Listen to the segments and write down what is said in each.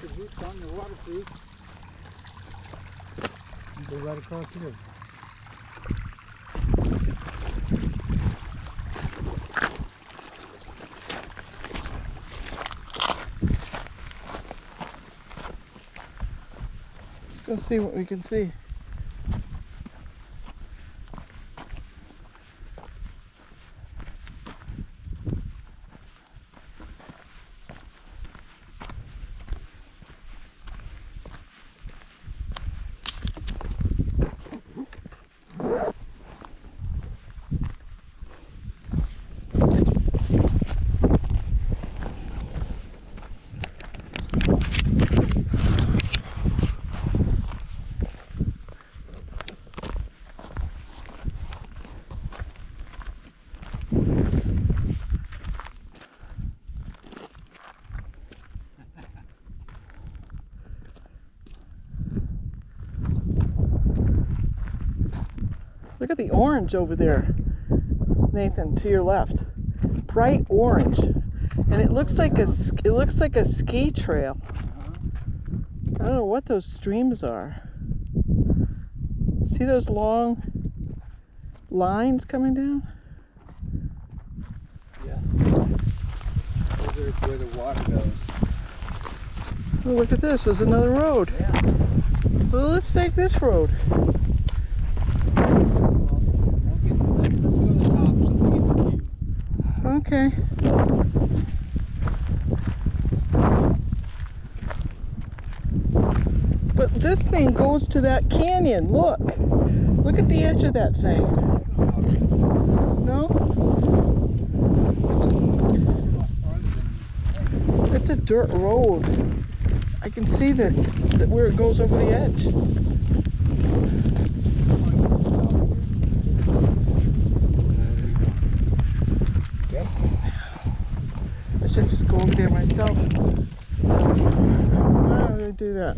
Put your boots on, you're waterproof. You go right across here. Let's go see what we can see. Look at the orange over there, Nathan, to your left. Bright orange, and it looks like a ski trail. I don't know what those streams are. See those long lines coming down? Yeah. Those are where the water goes. Oh, look at this. There's another road. Yeah. Well, let's take this road. Okay. But this thing goes to that canyon. Look. Look at the edge of that thing. No? It's a dirt road. I can see that where it goes over the edge. I should just go over there myself. Why do I do that?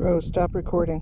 GoPro, stop recording.